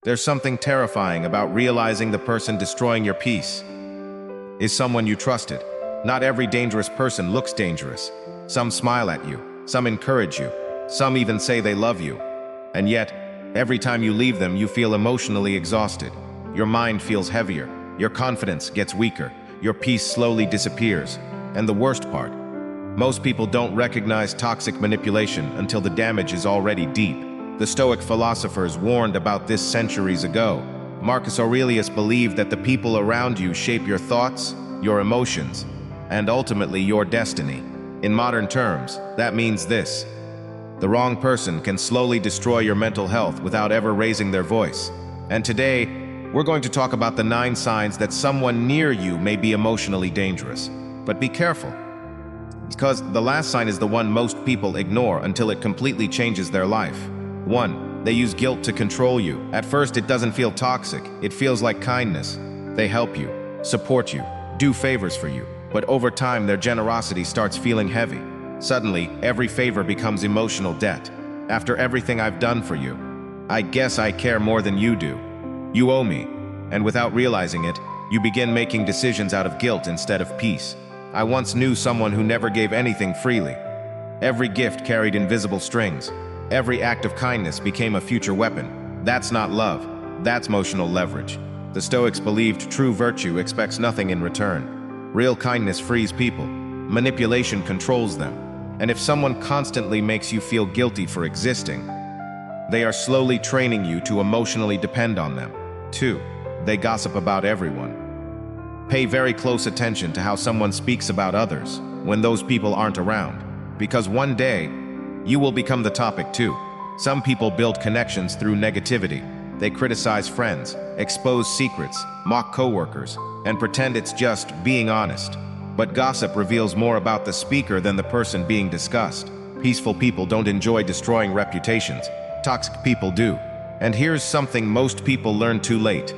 There's something terrifying about realizing the person destroying your peace is someone you trusted. Not every dangerous person looks dangerous. Some smile at you, some encourage you, some even say they love you. And yet, every time you leave them, you feel emotionally exhausted. Your mind feels heavier, your confidence gets weaker, your peace slowly disappears. And the worst part, most people don't recognize toxic manipulation until the damage is already deep. The Stoic philosophers warned about this centuries ago. Marcus Aurelius believed that the people around you shape your thoughts, your emotions, and ultimately your destiny. In modern terms, that means this: the wrong person can slowly destroy your mental health without ever raising their voice. And today, we're going to talk about the 9 signs that someone near you may be emotionally dangerous. But be careful, because the last sign is the one most people ignore until it completely changes their life. 1. They use guilt to control you. At first, it doesn't feel toxic. It feels like kindness. They help you, support you, do favors for you. But over time, their generosity starts feeling heavy. Suddenly, every favor becomes emotional debt. After everything I've done for you, I guess I care more than you do. You owe me. And without realizing it, you begin making decisions out of guilt instead of peace. I once knew someone who never gave anything freely. Every gift carried invisible strings. Every act of kindness became a future weapon. That's not love. That's emotional leverage. The Stoics believed true virtue expects nothing in return. Real kindness frees people. Manipulation controls them. And if someone constantly makes you feel guilty for existing, they are slowly training you to emotionally depend on them. 2. They gossip about everyone. Pay very close attention to how someone speaks about others when those people aren't around, because one day, you will become the topic too. Some people build connections through negativity. They criticize friends, expose secrets, mock coworkers, and pretend it's just being honest. But gossip reveals more about the speaker than the person being discussed. Peaceful people don't enjoy destroying reputations. Toxic people do. And here's something most people learn too late.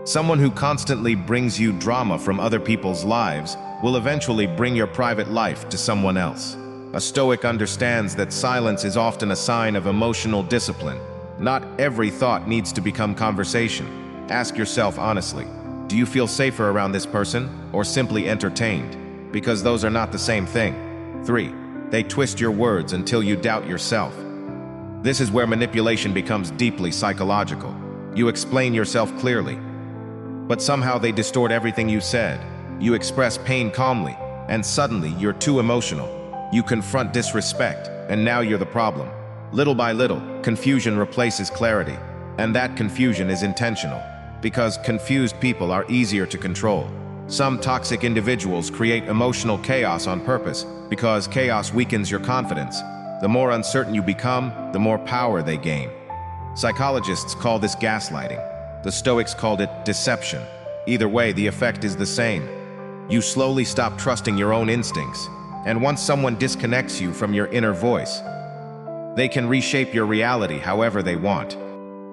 Someone who constantly brings you drama from other people's lives will eventually bring your private life to someone else. A Stoic understands that silence is often a sign of emotional discipline. Not every thought needs to become conversation. Ask yourself honestly, do you feel safer around this person or simply entertained? Because those are not the same thing. 3. They twist your words until you doubt yourself. This is where manipulation becomes deeply psychological. You explain yourself clearly, but somehow they distort everything you said. You express pain calmly, and suddenly you're too emotional. You confront disrespect, and now you're the problem. Little by little, confusion replaces clarity, and that confusion is intentional, because confused people are easier to control. Some toxic individuals create emotional chaos on purpose, because chaos weakens your confidence. The more uncertain you become, the more power they gain. Psychologists call this gaslighting. The Stoics called it deception. Either way, the effect is the same. You slowly stop trusting your own instincts, and once someone disconnects you from your inner voice, they can reshape your reality however they want.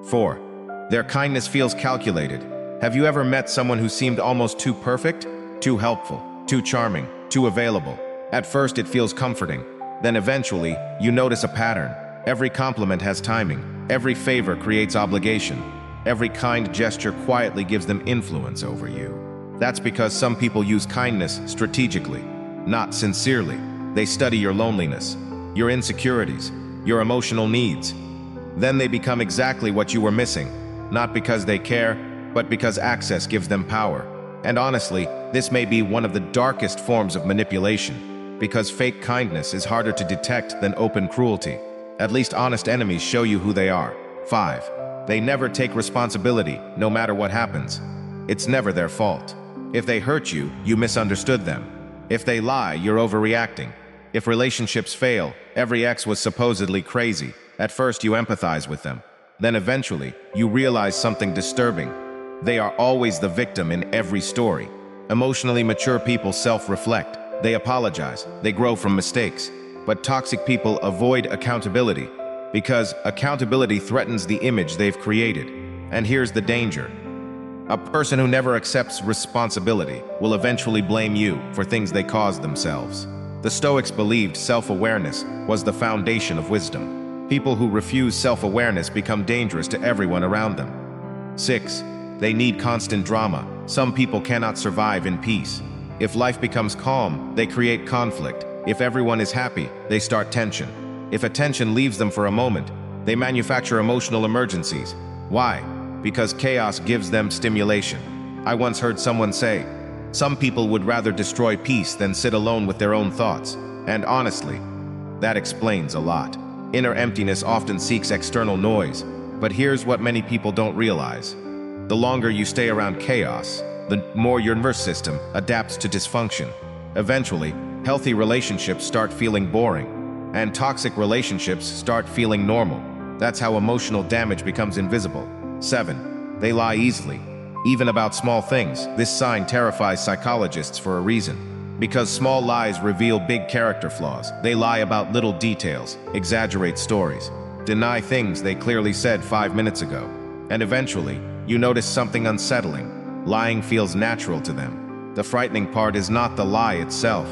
4. Their kindness feels calculated. Have you ever met someone who seemed almost too perfect? Too helpful, too charming, too available? At first it feels comforting. Then eventually, you notice a pattern. Every compliment has timing. Every favor creates obligation. Every kind gesture quietly gives them influence over you. That's because some people use kindness strategically, not sincerely. They study your loneliness, your insecurities, your emotional needs. Then they become exactly what you were missing, not because they care, but because access gives them power. And honestly, this may be one of the darkest forms of manipulation, because fake kindness is harder to detect than open cruelty. At least honest enemies show you who they are. 5. They never take responsibility, no matter what happens. It's never their fault. If they hurt you, you misunderstood them. If they lie, you're overreacting. If relationships fail, every ex was supposedly crazy. At first you empathize with them. Then eventually, you realize something disturbing. They are always the victim in every story. Emotionally mature people self-reflect. They apologize. They grow from mistakes. But toxic people avoid accountability because accountability threatens the image they've created. And here's the danger. A person who never accepts responsibility will eventually blame you for things they caused themselves. The Stoics believed self-awareness was the foundation of wisdom. People who refuse self-awareness become dangerous to everyone around them. 6. They need constant drama. Some people cannot survive in peace. If life becomes calm, they create conflict. If everyone is happy, they start tension. If attention leaves them for a moment, they manufacture emotional emergencies. Why? Because chaos gives them stimulation. I once heard someone say, some people would rather destroy peace than sit alone with their own thoughts. And honestly, that explains a lot. Inner emptiness often seeks external noise, but here's what many people don't realize. The longer you stay around chaos, the more your nervous system adapts to dysfunction. Eventually, healthy relationships start feeling boring, and toxic relationships start feeling normal. That's how emotional damage becomes invisible. 7. They lie easily. Even about small things, this sign terrifies psychologists for a reason. Because small lies reveal big character flaws. They lie about little details, exaggerate stories, deny things they clearly said 5 minutes ago. And eventually, you notice something unsettling. Lying feels natural to them. The frightening part is not the lie itself.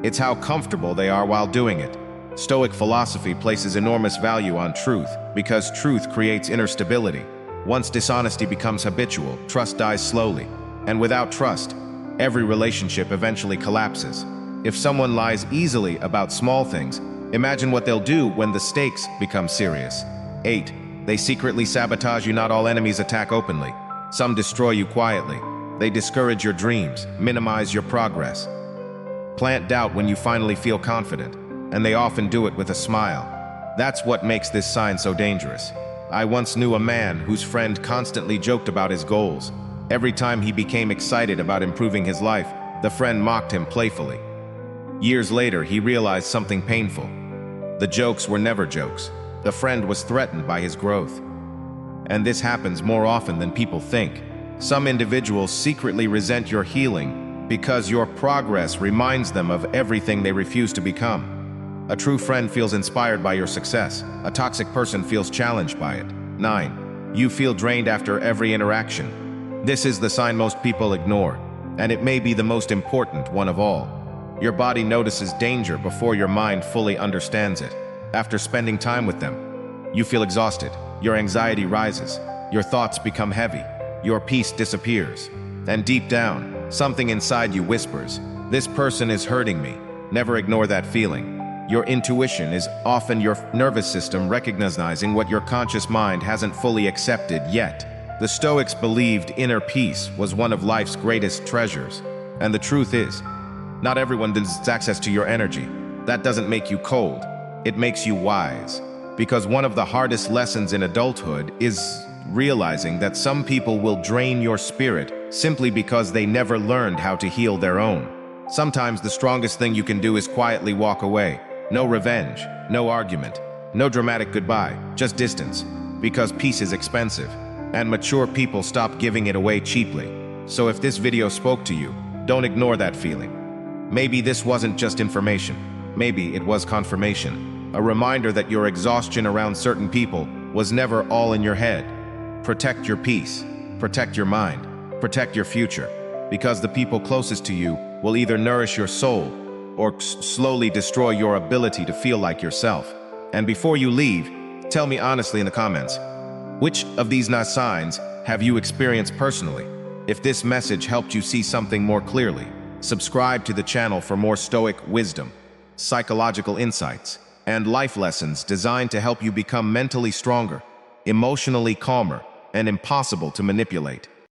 It's how comfortable they are while doing it. Stoic philosophy places enormous value on truth because truth creates inner stability. Once dishonesty becomes habitual, trust dies slowly. And without trust, every relationship eventually collapses. If someone lies easily about small things, imagine what they'll do when the stakes become serious. 8. They secretly sabotage you. Not all enemies attack openly. Some destroy you quietly. They discourage your dreams, minimize your progress, plant doubt when you finally feel confident, and they often do it with a smile. That's what makes this sign so dangerous. I once knew a man whose friend constantly joked about his goals. Every time he became excited about improving his life, the friend mocked him playfully. Years later, he realized something painful. The jokes were never jokes. The friend was threatened by his growth. And this happens more often than people think. Some individuals secretly resent your healing because your progress reminds them of everything they refuse to become. A true friend feels inspired by your success. A toxic person feels challenged by it. 9. You feel drained after every interaction. This is the sign most people ignore, and it may be the most important one of all. Your body notices danger before your mind fully understands it. After spending time with them, you feel exhausted. Your anxiety rises. Your thoughts become heavy. Your peace disappears. And deep down, something inside you whispers, "This person is hurting me." Never ignore that feeling. Your intuition is often your nervous system recognizing what your conscious mind hasn't fully accepted yet. The Stoics believed inner peace was one of life's greatest treasures. And the truth is, not everyone has access to your energy. That doesn't make you cold. It makes you wise. Because one of the hardest lessons in adulthood is realizing that some people will drain your spirit simply because they never learned how to heal their own. Sometimes the strongest thing you can do is quietly walk away. No revenge, no argument, no dramatic goodbye, just distance. Because peace is expensive, and mature people stop giving it away cheaply. So if this video spoke to you, don't ignore that feeling. Maybe this wasn't just information. Maybe it was confirmation. A reminder that your exhaustion around certain people was never all in your head. Protect your peace, protect your mind, protect your future. Because the people closest to you will either nourish your soul or slowly destroy your ability to feel like yourself. And before you leave, tell me honestly in the comments, which of these signs have you experienced personally? If this message helped you see something more clearly, subscribe to the channel for more Stoic wisdom, psychological insights, and life lessons designed to help you become mentally stronger, emotionally calmer, and impossible to manipulate.